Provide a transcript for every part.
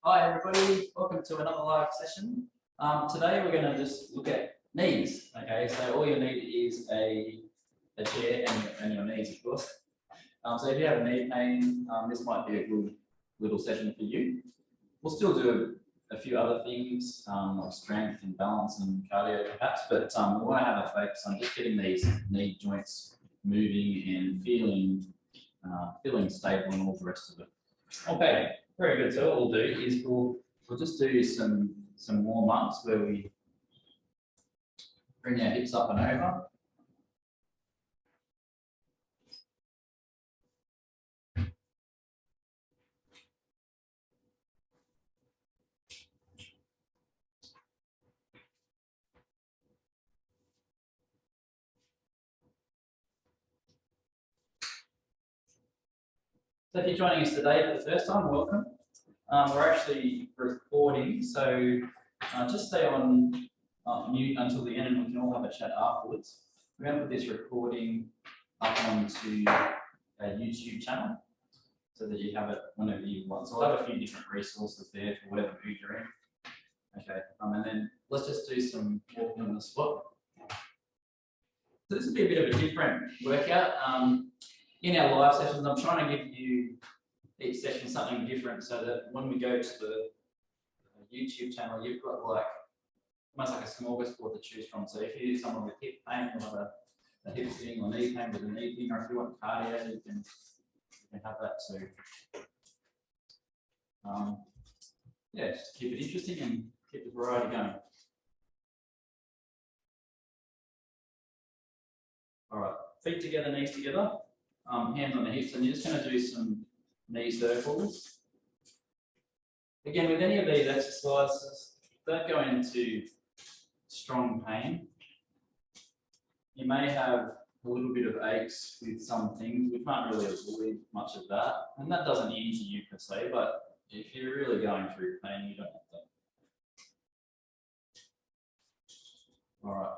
Hi everybody, welcome to another live session. Today we're going to just look at knees. Okay, so all you need is a chair and your knees, of course. So if you have knee pain, this might be a good little session for you. We'll still do a few other things like strength and balance and cardio perhaps, but we want to have a focus on just getting these knee joints moving and feeling stable and all the rest of it. Okay. Very good. So what we'll do is we'll just do some warm-ups where we bring our hips up and over. So if you're joining us today for the first time, welcome. We're actually recording, so just stay on mute until the end and we can all have a chat afterwards. We're going to put this recording up onto a YouTube channel so that you have it whenever you want. So I'll have a few different resources there for whatever mood you're in. Okay, and then let's just do some walking on the spot. So this will be a bit of a different workout. In our live sessions, I'm trying to give you each session something different so that when we go to the YouTube channel, you've got like almost like a smorgasbord to choose from. So if you're someone with hip pain, you'll have a hip thing, or knee pain with a knee thing, or if you want cardio, you can have that too. Yeah, just keep it interesting and keep the variety going. All right, feet together, knees together, hands on the hips, and you're just going to do some knee circles. Again, with any of these exercises, don't go into strong pain. You may have a little bit of aches with some things. We can't really avoid much of that, and that doesn't injure you per se, but if you're really going through pain, you don't have that. All right,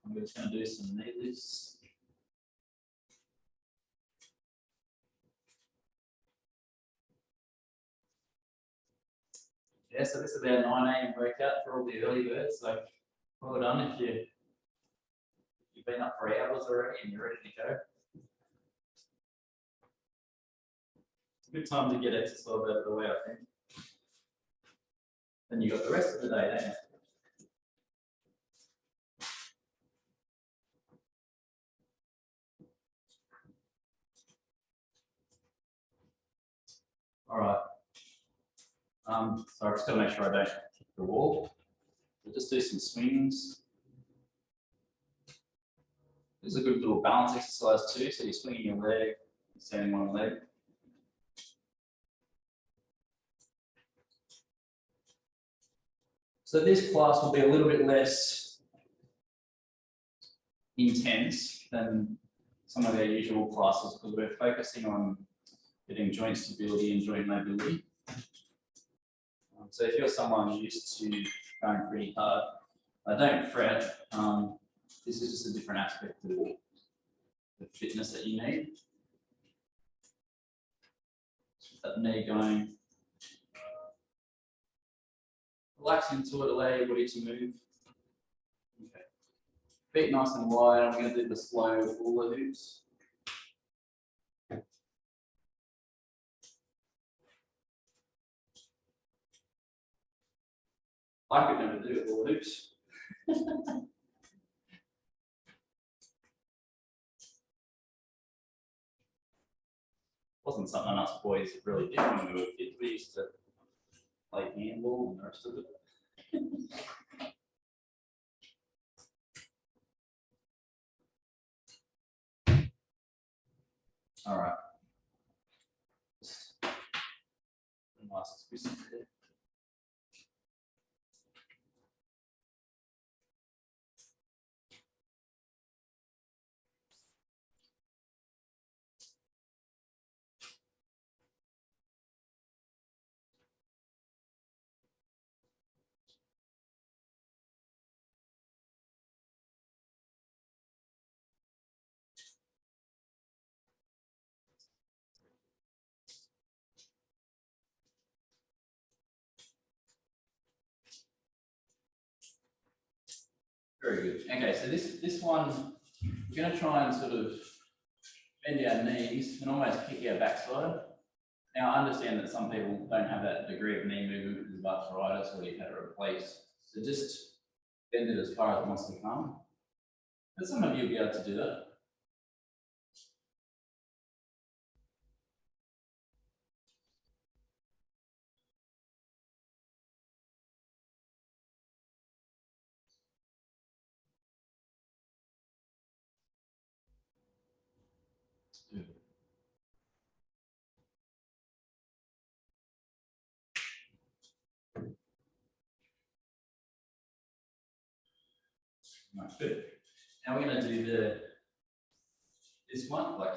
I'm just going to do some knee lifts. Yeah, so this is our 9 AM workout for all the early birds. So well done if you've been up for hours already and you're ready to go. It's a good time to get exercise out of the way, I think. Then you got the rest of the day, don't you? All right. So I've just got to make sure I don't hit the wall. We'll just do some swings. This is a good little balance exercise too. So you're swinging your leg, standing one leg. So this class will be a little bit less intense than some of our usual classes because we're focusing on getting joint stability and joint mobility. So if you're someone used to going pretty hard, don't fret. This is just a different aspect of the fitness that you need. Just that knee going. Relax into it, allow your body to move. Okay. Feet nice and wide. I'm going to do the slow hula hoops. I could never do hula hoops. Wasn't something us boys really did when we were kids. We used to play handball and the rest of it. All right. Just a nice twist there. Very good. Okay, so this one, we're going to try and sort of bend our knees and almost kick our backside. Now, I understand that some people don't have that degree of knee movement because of arthritis or you've had it replaced. So just bend it as far as it wants to come. But some of you will be able to do that. Right, good. Now we're going to do this one, like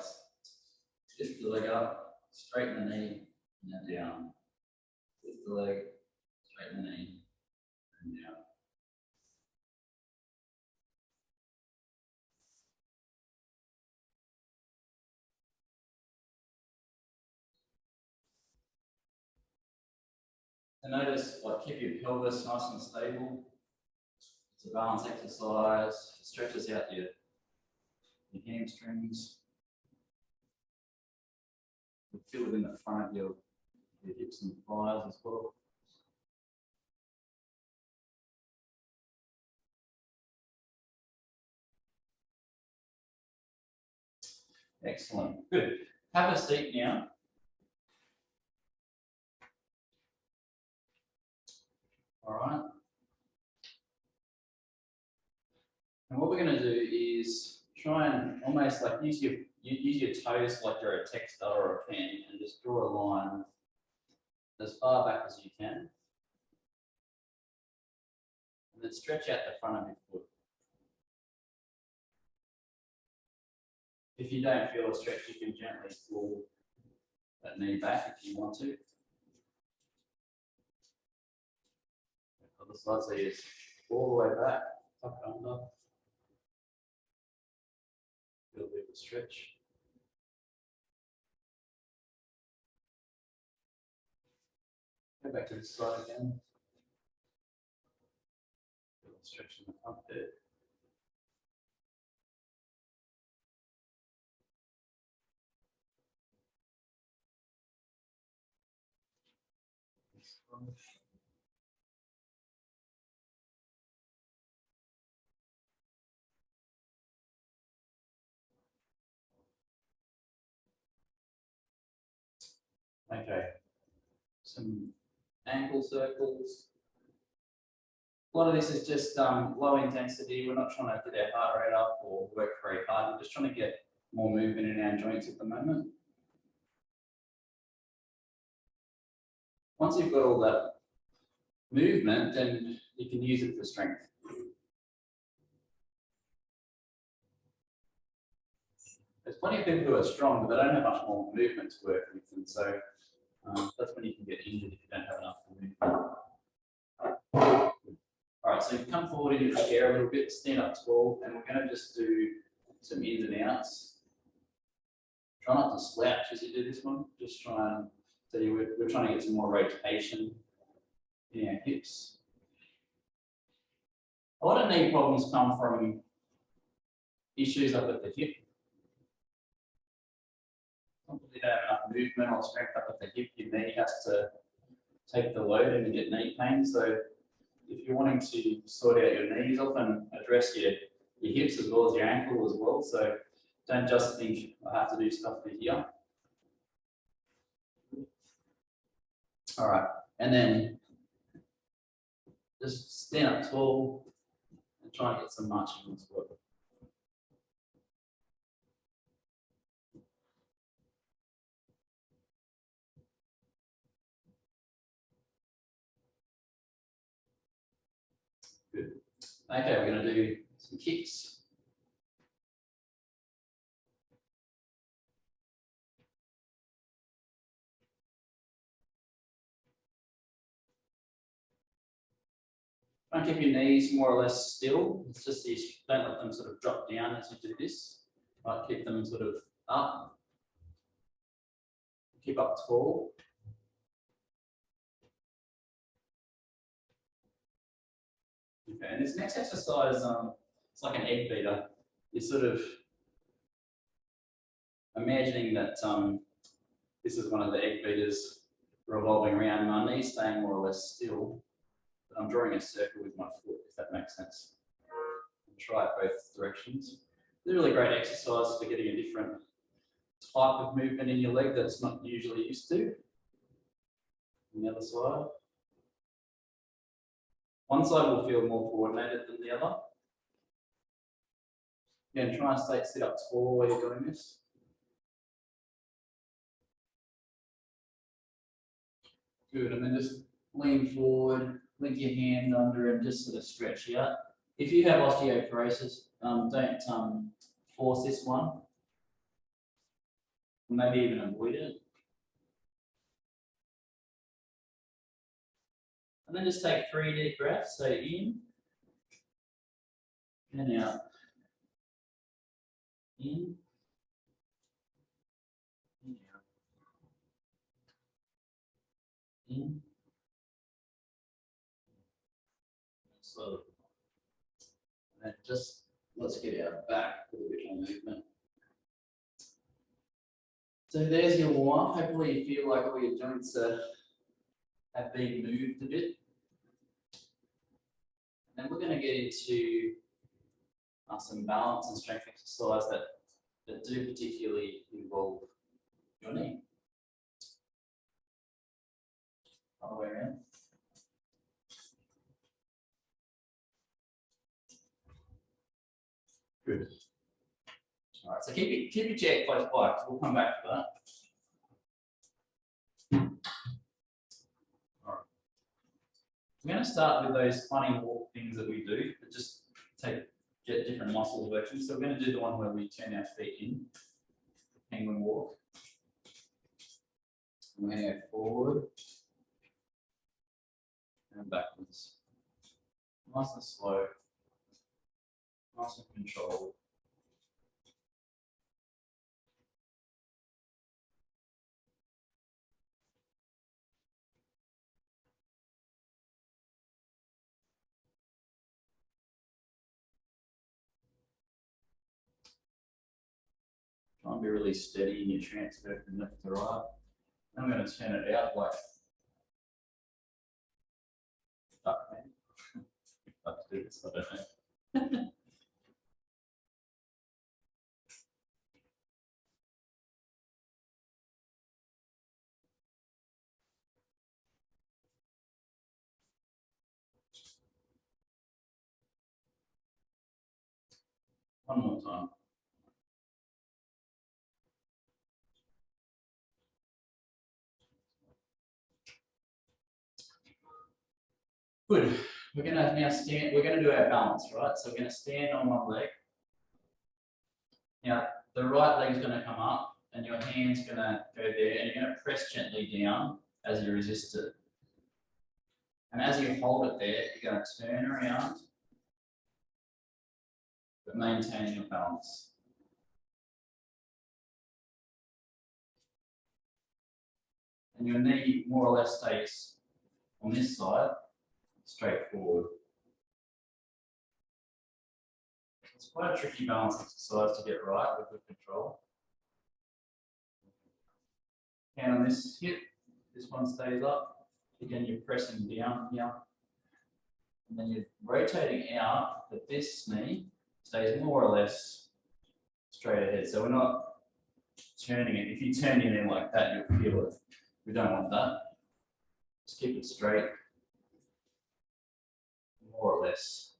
lift the leg up, straighten the knee, and then down. Lift the leg, straighten the knee, and down. And notice, like, keep your pelvis nice and stable. It's a balance exercise. It stretches out your hamstrings. You feel it in the front of your hips and thighs as well. Excellent. Good. Have a seat now. All right. And what we're going to do is try and almost like use your toes like you're a texter or a pen and just draw a line as far back as you can. And then stretch out the front of your foot. If you don't feel a stretch, you can gently pull that knee back if you want to. Other side, so you all the way back, tuck it under. Feel a bit of a stretch. Go back to this side again. Feel a stretch in the front there. Okay, some ankle circles. A lot of this is just low intensity. We're not trying to get our heart rate up or work very hard. We're just trying to get more movement in our joints at the moment. Once you've got all that movement, then you can use it for strength. There's plenty of people who are strong, but they don't have much more movement to work with, and so that's when you can get injured if you don't have enough movement. All right, so you come forward into the chair a little bit, stand up tall, and we're going to just do some ins and outs. Try not to slouch as you do this one. Just try and tell you we're trying to get some more rotation in our hips. A lot of knee problems come from issues up at the hip. If you don't have enough movement or strength up at the hip, your knee has to take the load and you get knee pain. So if you're wanting to sort out your knees, often address your hips as well as your ankle as well. So don't just think I have to do stuff for here. All right, and then just stand up tall and try and get some marching as well. Good. Okay, we're going to do some kicks. Try and keep your knees more or less still. It's just these, don't let them sort of drop down as you do this. Right, keep them sort of up. Keep up tall. Okay, and this next exercise, It's like an egg beater. You're sort of imagining that this is one of the egg beaters revolving around, my knees staying more or less still, but I'm drawing a circle with my foot, if that makes sense. And try it both directions. It's a really great exercise for getting a different type of movement in your leg that's not usually used to. On the other side. One side will feel more coordinated than the other. Again, try and sit up tall while you're doing this. Good, and then just lean forward, link your hand under and just sort of stretch out. If you have osteoporosis, don't force this one. Maybe even avoid it. And then just take 3 deep breaths, so in and out. In and out. In. Slowly. And then just let's get our back a little bit more movement. So there's your warm up. Hopefully you feel like all your joints have been moved a bit. And we're going to get into some balance and strength exercise that do particularly involve your knee. Other way around. Good. All right, so keep your chair close by, because we'll come back to that. All right. We're going to start with those funny walk things that we do, that just get different muscles working. So we're going to do the one where we turn our feet in, penguin walk. We're going to go forward and backwards. Nice and slow, nice and controlled. Try and be really steady in your transfer from left to right. I'm going to turn it out like duckman. I'd do this, I don't know. One more time. Good. We're going to now stand. We're going to do our balance, right? So we're going to stand on one leg. Now the right leg's going to come up, and your hand's going to go there, and you're going to press gently down as you resist it. And as you hold it there, you're going to turn around, but maintain your balance. And your knee more or less stays on this side, straight forward. It's quite a tricky balance exercise to get right with good control. Hand on this hip, this one stays up. Again, you're pressing down here. And then you're rotating out, but this knee stays more or less straight ahead. So we're not turning it. If you turn it in like that, you'll feel it. We don't want that. Just keep it straight. More or less.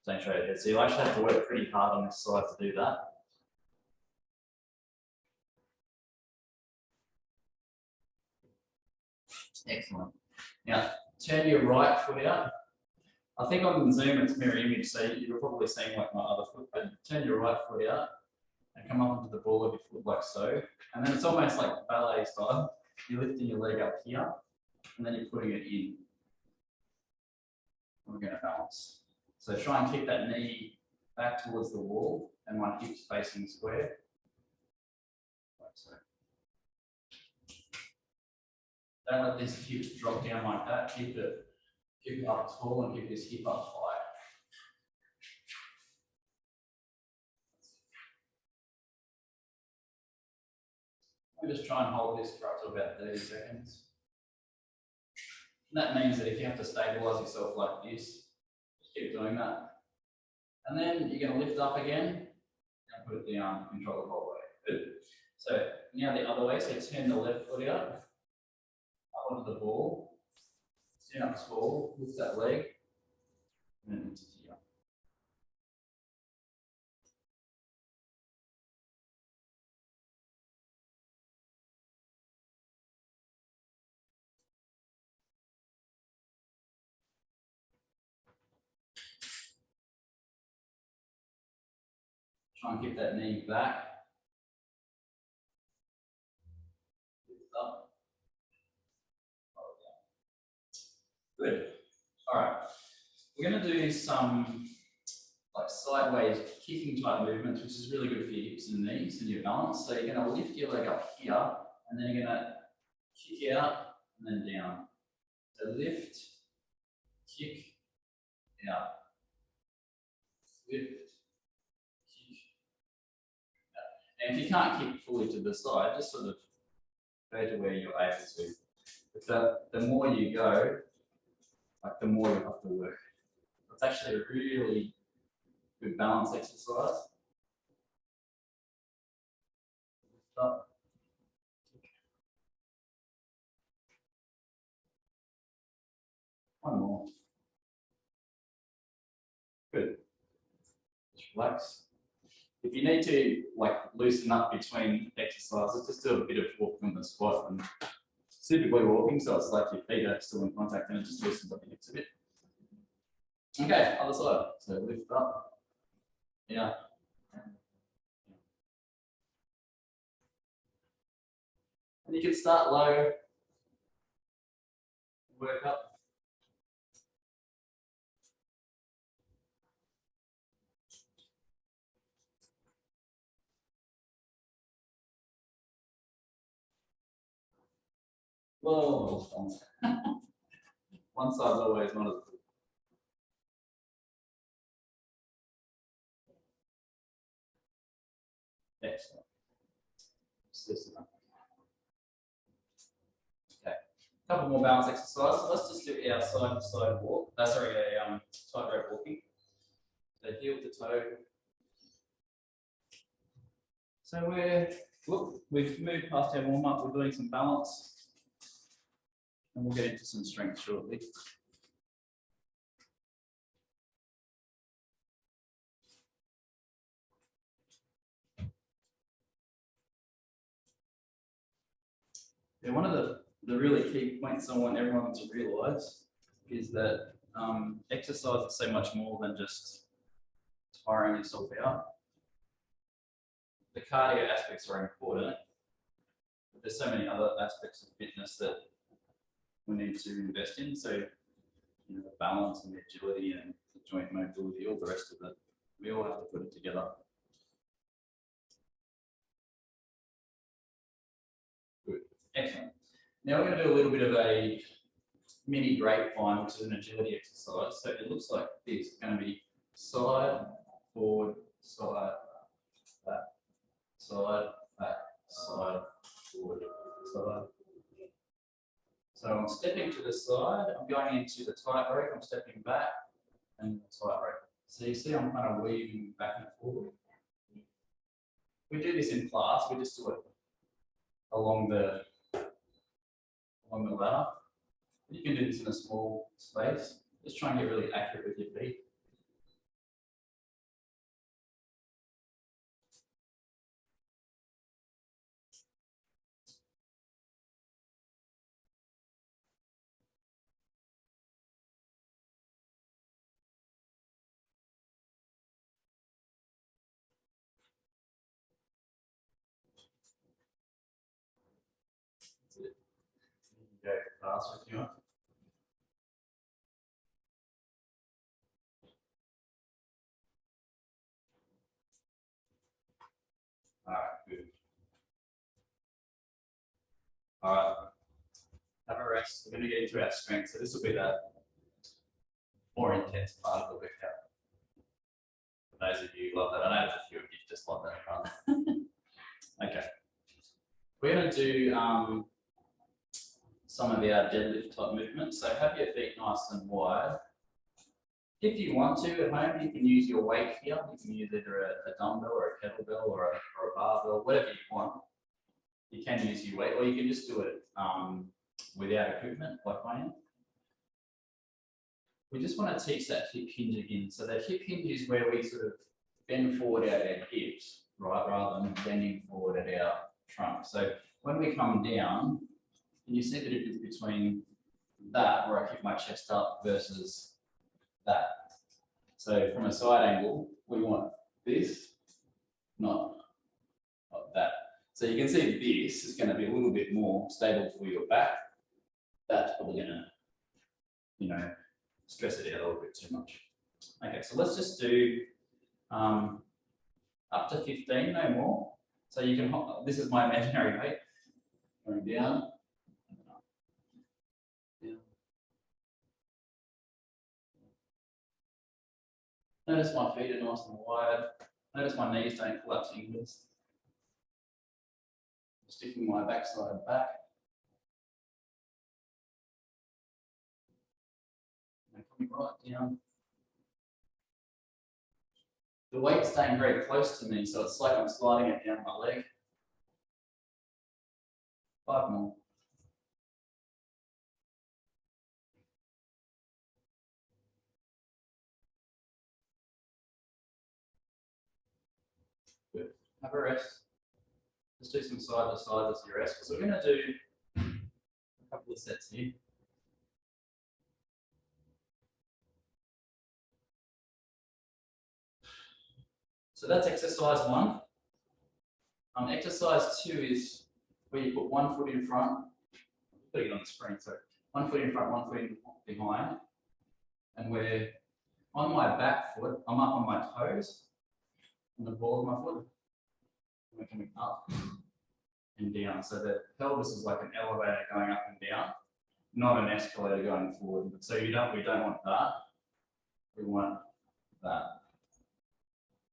Staying straight ahead. So you actually have to work pretty hard on this side to do that. Excellent. Now, turn your right foot out. I think on Zoom it's mirror image, so you're probably seeing like my other foot, but turn your right foot out and come up into the ball of your foot like so. And then it's almost like ballet style. You're lifting your leg up here, and then you're putting it in. We're going to balance. So try and keep that knee back towards the wall and my hips facing square. Like so. Don't let this hip drop down like that. Keep it up tall and keep this hip up high. We'll just try and hold this for up to about 30 seconds. And that means that if you have to stabilize yourself like this, just keep doing that. And then you're going to lift up again and put it down, control the whole way. Good. So now the other way, so turn the left foot out, up onto the ball, stand up tall, lift that leg, and then into here. Try and keep that knee back. Lift up. Good. All right. We're going to do some like sideways kicking type movements, which is really good for your hips and knees and your balance. So you're going to lift your leg up here, and then you're going to kick out and then down. So lift, kick, out. Lift, kick, out. And if you can't kick fully to the side, just sort of go to where you're able to. But the more you go, like the more you have to work. It's actually a really good balance exercise. Lift up. One more. Good. Just relax. If you need to like loosen up between exercises, just do a bit of walking on the squat and typically walking, so it's like your feet are still in contact and it just loosens up your hips a bit. Okay, other side. So lift up. Yeah. And you can start low, work up. Whoa, one side's always not as good. Excellent. Just listen up. Okay, a couple more balance exercises. Let's just do our side to side walk. Sorry, a tightrope walking. So heel to toe. So we've moved past our warm up. We're doing some balance, and we'll get into some strength shortly. Yeah, one of the really key points I want everyone to realise is that exercise is so much more than just tiring yourself out. The cardio aspects are important, but there's so many other aspects of fitness that we need to invest in. So, you know, the balance and the agility and the joint mobility, all the rest of it, we all have to put it together. Good, excellent. Now we're going to do a little bit of a mini grapevine, which is an agility exercise. So it looks like this. It's going to be side, forward, side, back, side, back, side, forward, side. So I'm stepping to the side, I'm going into the tightrope, I'm stepping back, and the tightrope. So you see I'm kind of weaving back and forward. We do this in class, we just do it along the ladder. You can do this in a small space. Just try and get really accurate with your feet. That's it. You can go faster if you want. All right, good. All right, have a rest. We're going to get into our strength. So this will be the more intense part of the workout. For those of you who love that, I know there's a few of you just love that front. Okay. we're going to do some of our deadlift type movements. So have your feet nice and wide. If you want to at home, you can use your weight here. You can use either a dumbbell or a kettlebell or a barbell, whatever you want. You can use your weight, or you can just do it without equipment, like I am. We just want to teach that hip hinge again. So that hip hinge is where we sort of bend forward at our hips, right, rather than bending forward at our trunk. So when we come down, can you see the difference between that, where I keep my chest up, versus that? So from a side angle, we want this, not that. So you can see this is going to be a little bit more stable for your back. That's probably going to, you know, stress it out a little bit too much. Okay, so let's just do up to 15, no more. So you can, this is my imaginary weight, going down. Notice my feet are nice and wide. Notice my knees don't collapse inwards. Sticking my backside back. And coming right down. The weight's staying very close to me, so it's like I'm sliding it down my leg. 5 more. Good. Have a rest. Let's do some side to side as you rest, because we're going to do a couple of sets here. So that's exercise 1. Exercise 2 is where you put 1 foot in front. I'll put it on the screen. So 1 foot in front, 1 foot behind, and we're on my back foot. I'm up on my toes, on the ball of my foot. And we're coming up and down. So the pelvis is like an elevator going up and down, not an escalator going forward. So we don't want that. We want that.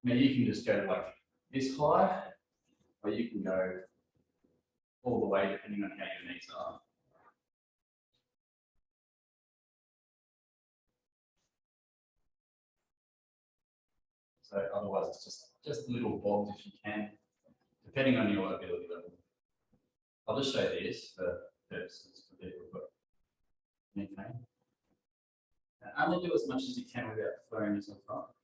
Now you can just go like this high, or you can go all the way depending on how your knees are. So otherwise it's just little bobs if you can, depending on your ability level. I'll just show this for purposes for people who've got knee pain. And only do as much as you can without throwing yourself up.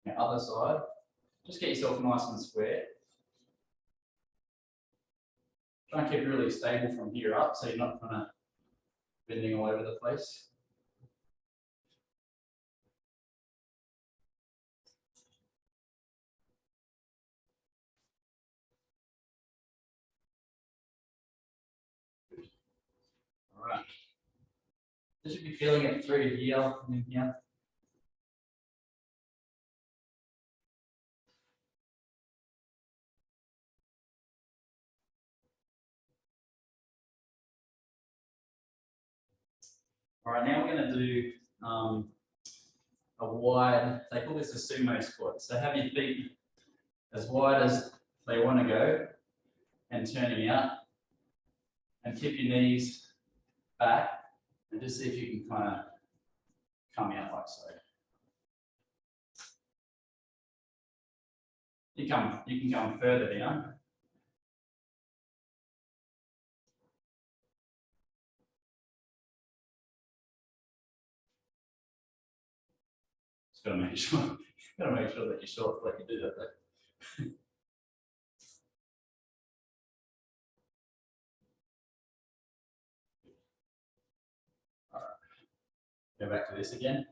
Now other side, just get yourself nice and square. Try and keep it really stable from here up, so you're not kind of bending all over the place. All right. You should be feeling it through here and here. All right, now we're going to do a wide, they call this a sumo squat. So have your feet as wide as they want to go and turning out, and keep your knees back, and just see if you can kind of come out like so. You can come further down. Just got to make sure that you're short like you do that though. All right. Go back to this again.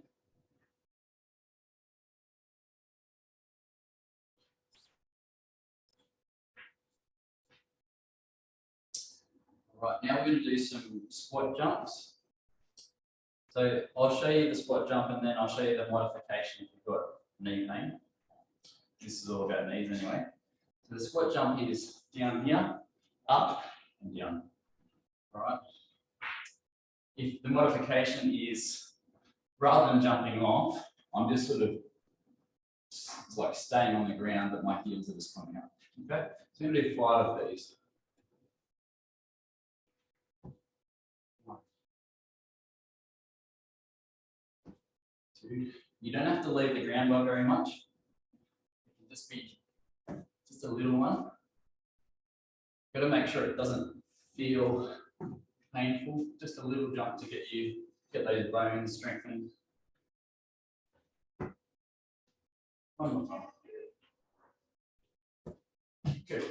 All right, now we're going to do some squat jumps. So I'll show you the squat jump and then I'll show you the modification if you've got knee pain. This is all about knees anyway. So the squat jump is down here, up and down. All right. If the modification is, rather than jumping off, I'm just sort of like staying on the ground, but my heels are just coming up. Okay, so I'm going to do 5 of these. 1, 2. You don't have to leave the ground bar very much. It can just be just a little one. Got to make sure it doesn't feel painful. Just a little jump to get those bones strengthened. 1 more time. Good.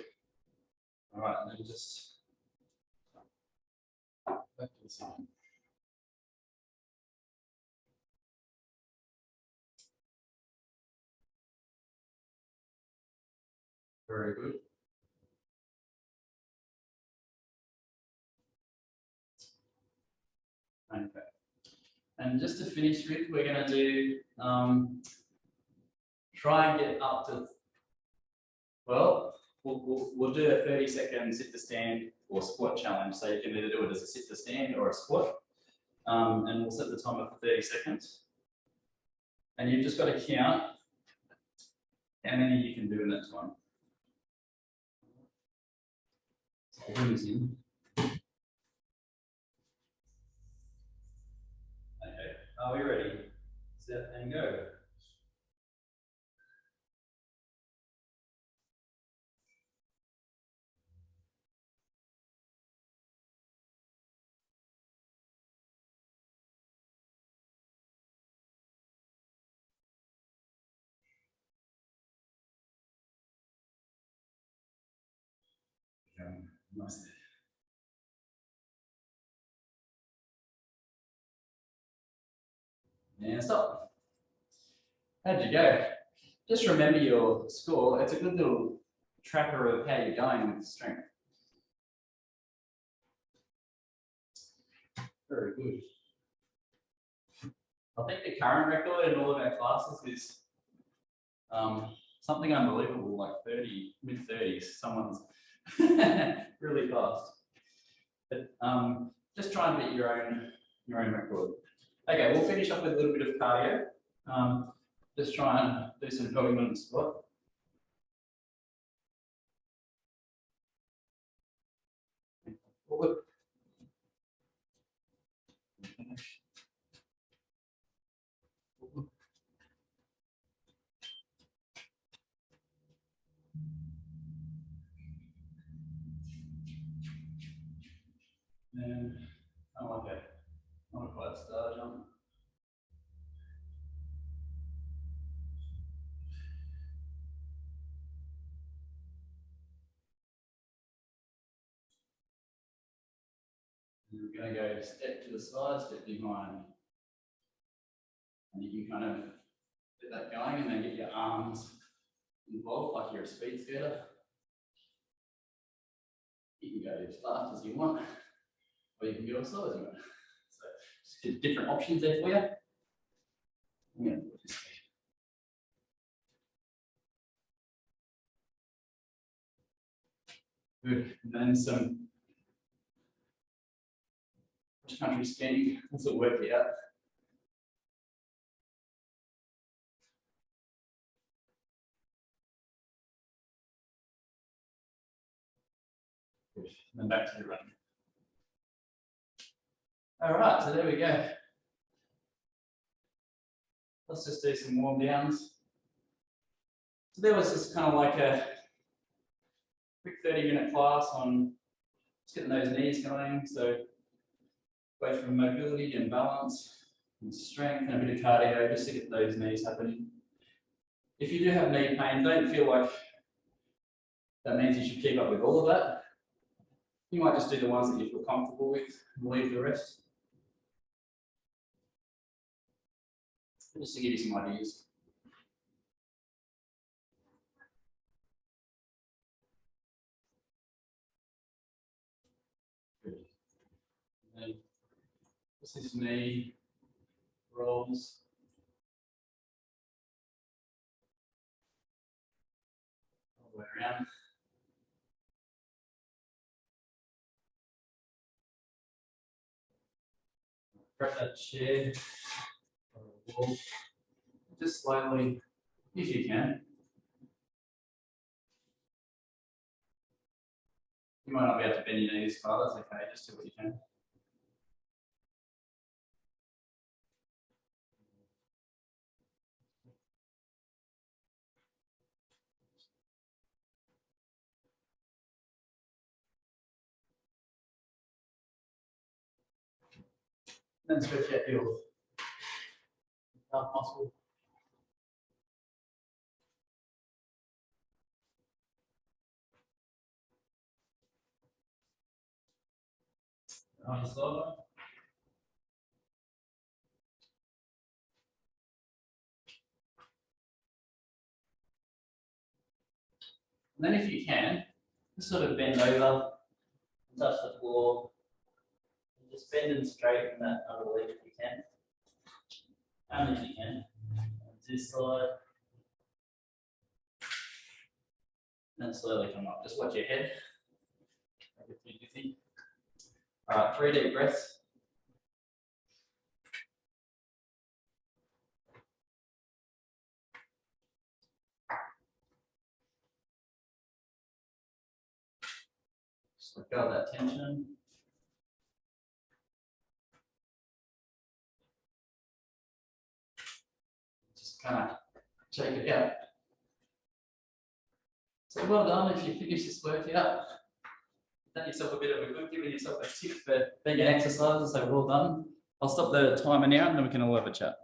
All right, and then just back to the side. Very good. Okay. And just to finish with, we're going to do try and get up to, well, we'll do a 30-second sit to stand or squat challenge. So you can either do it as a sit to stand or a squat. And we'll set the timer for 30 seconds. And you've just got to count how many you can do in that time. Okay, are we ready? Set and go. Nice. And stop. How'd you go? Just remember your score. It's a good little tracker of how you're going with strength. Very good. I think the current record in all of our classes is something unbelievable, like 30, mid-30s. Someone's really fast. But just try and beat your own record. Okay, we'll finish off with a little bit of cardio. Just try and do some 20-minute squat. Forward. And I like that. Not quite a star jump. And we're going to go step to the side, step behind. And you can kind of get that going and then get your arms involved like you're a speed skater. You can go as fast as you want, or you can go as slow as you want. So just different options there for you. I'm going to put this way. Good. And then some cross-country skiing. This will work out. Good. And then back to the run. All right, so there we go. Let's just do some warm downs. So there was just kind of like a quick 30-minute class on just getting those knees going. So both from mobility and balance and strength and a bit of cardio just to get those knees happening. If you do have knee pain, don't feel like that means you should keep up with all of that. You might just do the ones that you feel comfortable with and leave the rest. Just to give you some ideas. Good. And then this is knee rolls. All the way around. Grab that chair or a wall. Just slightly, if you can. You might not be able to bend your knees far, that's okay, just do what you can. Then stretch out your calf muscle. On the side. And then if you can, just sort of bend over, touch the floor, and just bend and straighten that other leg if you can. Only if you can. And this side. And slowly come up. Just watch your head. Don't get too dizzy. All right, 3 deep breaths. Just let go of that tension. Just kind of shake it out. So well done if you finish this workout. Done yourself a bit of a good, giving yourself a tick for being an exerciser, so well done. I'll stop the timer now and then we can all have a chat.